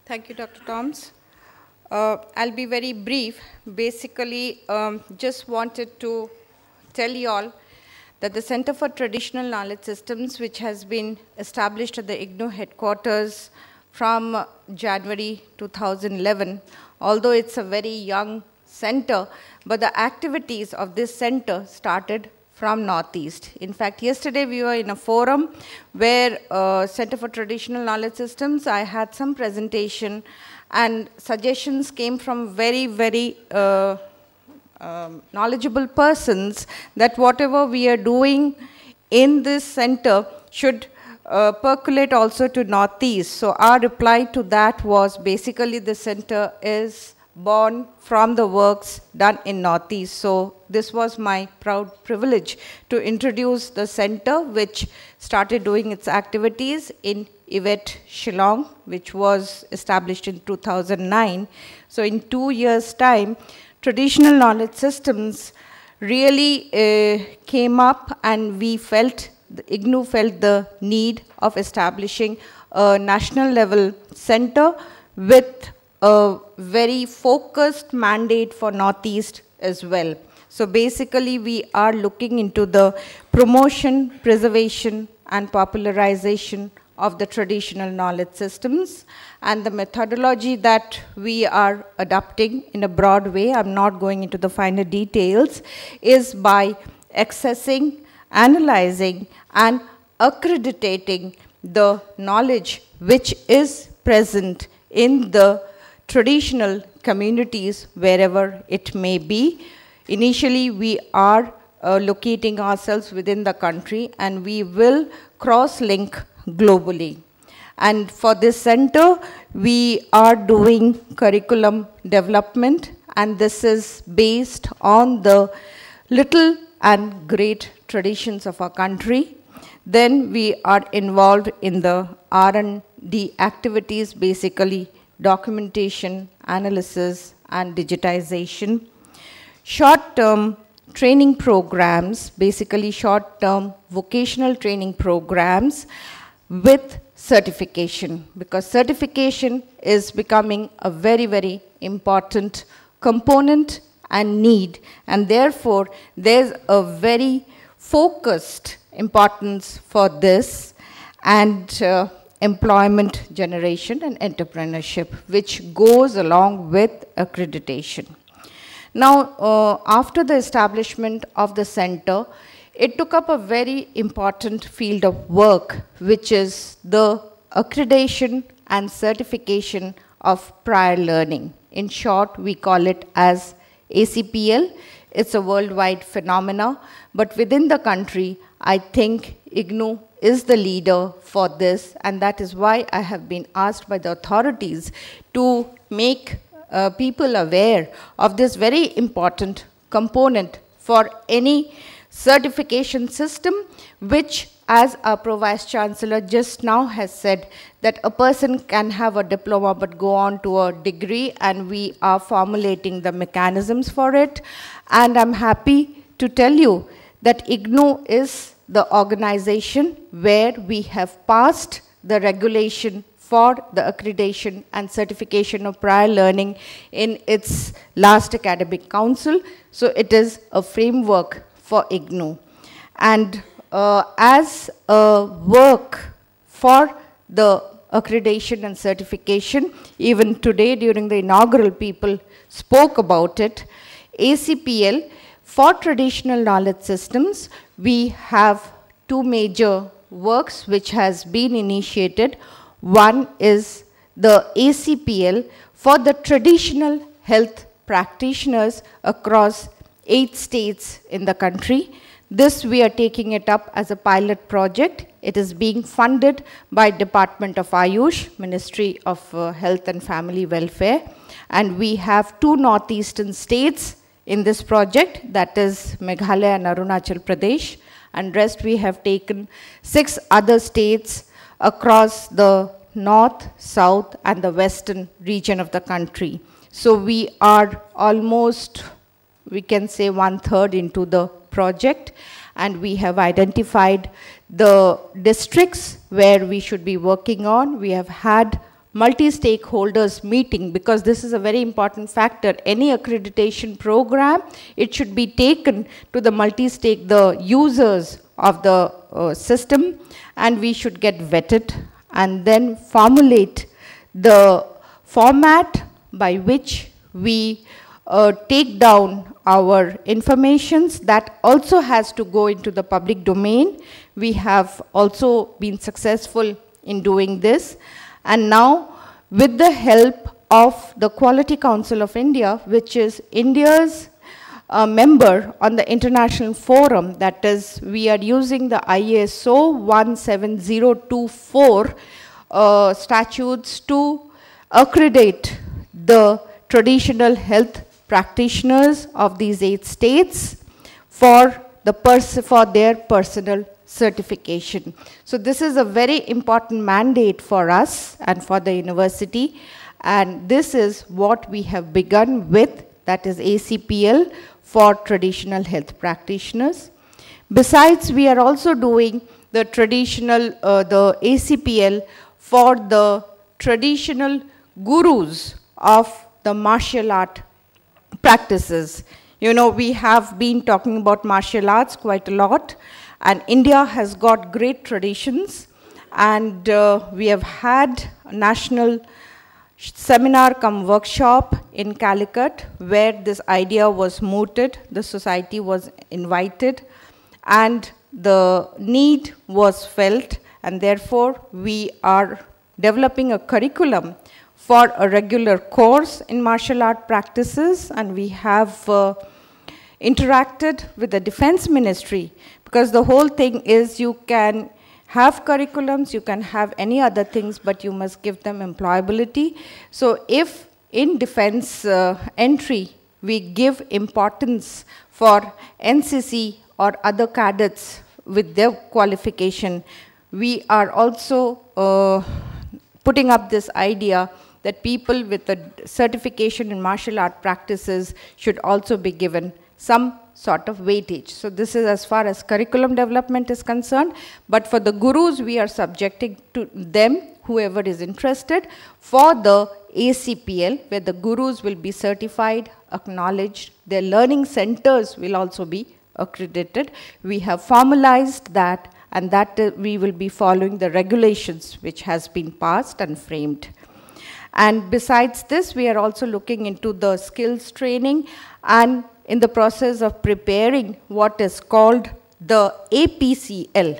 Thank you, Dr. Toms. I'll be very brief. Basically, just wanted to tell you all that the Center for Traditional Knowledge Systems, which has been established at the IGNOU headquarters from January 2011, although it's a very young center, but the activities of this center started from Northeast. In fact, yesterday we were in a forum where Center for Traditional Knowledge Systems, I had some presentation and suggestions came from very, very knowledgeable persons that whatever we are doing in this center should percolate also to Northeast. So our reply to that was basically the center is born from the works done in Northeast. So this was my proud privilege to introduce the center, which started doing its activities in Yvette, Shillong, which was established in 2009. So in 2 years' time, traditional knowledge systems really came up, and we felt, IGNOU felt the need of establishing a national level center with a very focused mandate for Northeast as well. So basically we are looking into the promotion, preservation and popularization of the traditional knowledge systems, and the methodology that we are adopting in a broad way, I'm not going into the finer details, is by accessing, analyzing and accrediting the knowledge which is present in the traditional communities wherever it may be. Initially, we are locating ourselves within the country, and we will cross-link globally. And for this center, we are doing curriculum development, and this is based on the little and great traditions of our country. Then we are involved in the R&D activities, basically documentation, analysis, and digitization. Short-term training programs, basically short-term vocational training programs with certification, because certification is becoming a very, very important component and need, and therefore there's a very focused importance for this, and employment generation and entrepreneurship, which goes along with accreditation. Now, after the establishment of the center, it took up a very important field of work, which is the accreditation and certification of prior learning. In short, we call it as ACPL. It's a worldwide phenomena, but within the country, I think IGNOU is the leader for this, and that is why I have been asked by the authorities to make people aware of this very important component for any certification system, which, as our Pro-Vice Chancellor just now has said, that a person can have a diploma but go on to a degree, and we are formulating the mechanisms for it. And I'm happy to tell you that IGNOU is the organization where we have passed the regulation for the accreditation and certification of prior learning in its last academic council. So it is a framework for IGNOU. And as a work for the accreditation and certification, even today during the inaugural, people spoke about it. ACPL, for traditional knowledge systems, we have two major works which has been initiated. One is the ACPL for the traditional health practitioners across 8 states in the country. This, we are taking it up as a pilot project. It is being funded by Department of Ayush, Ministry of Health and Family Welfare. And we have 2 northeastern states in this project, that is Meghalaya and Arunachal Pradesh. And rest we have taken 6 other states across the north, south and the western region of the country. So we are almost, we can say, 1/3 into the project, and we have identified the districts where we should be working on. We have had multi-stakeholders meeting, because this is a very important factor. Any accreditation program, it should be taken to the users of the system, and we should get vetted and then formulate the format by which we take down our informations. That also has to go into the public domain. We have also been successful in doing this. And now, with the help of the Quality Council of India, which is India's member on the international forum, that is, we are using the ISO 17024 statutes to accredit the traditional health practitioners of these 8 states for their personal certification. So this is a very important mandate for us and for the university, and this is what we have begun with, that is ACPL for traditional health practitioners. Besides, we are also doing the the ACPL for the traditional gurus of the martial art practices. You know, we have been talking about martial arts quite a lot, and India has got great traditions, and we have had a national seminar cum workshop in Calicut where this idea was mooted, the society was invited, and the need was felt, and therefore we are developing a curriculum for a regular course in martial art practices, and we have interacted with the Defense Ministry, because the whole thing is you can have curriculums, you can have any other things, but you must give them employability. So if in defense entry we give importance for NCC or other cadets with their qualification, we are also putting up this idea that people with a certification in martial art practices should also be given some sort of weightage. So this is as far as curriculum development is concerned, but for the gurus, we are subjecting to them, whoever is interested, for the ACPL, where the gurus will be certified, acknowledged, their learning centers will also be accredited. We have formalized that, and that we will be following the regulations which has been passed and framed. And besides this, we are also looking into the skills training and in the process of preparing what is called the APCL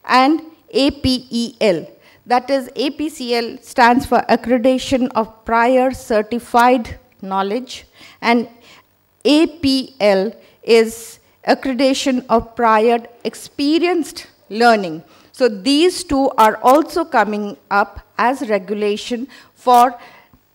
and APEL. That is, APCL stands for Accreditation of Prior Certified Knowledge, and APL is Accreditation of Prior Experienced Learning. So these two are also coming up as regulation for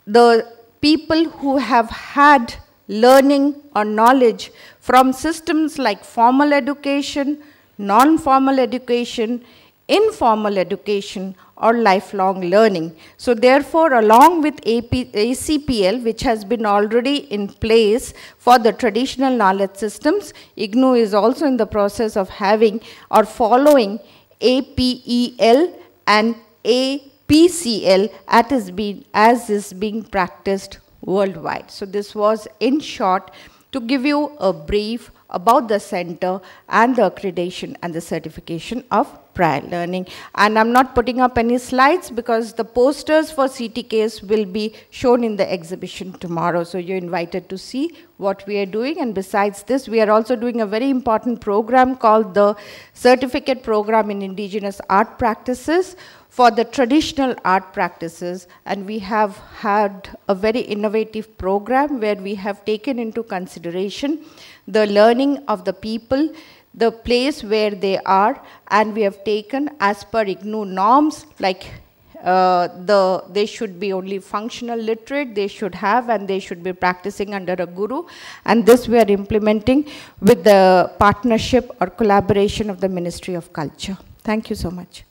the people who have had learning or knowledge from systems like formal education, non-formal education, informal education, or lifelong learning. So therefore, along with ACPL, which has been already in place for the traditional knowledge systems, IGNOU is also in the process of having or following APEL and APCL as is being practiced worldwide. So this was in short to give you a brief about the center and the accreditation and the certification of prior learning. And I'm not putting up any slides because the posters for CTKs will be shown in the exhibition tomorrow. So you're invited to see what we are doing. And besides this, we are also doing a very important program called the Certificate Program in Indigenous Art Practices for the traditional art practices, and we have had a very innovative program where we have taken into consideration the learning of the people, the place where they are, and we have taken as per IGNOU norms, like they should be only functional literate, they should have, and they should be practicing under a guru, and this we are implementing with the partnership or collaboration of the Ministry of Culture. Thank you so much.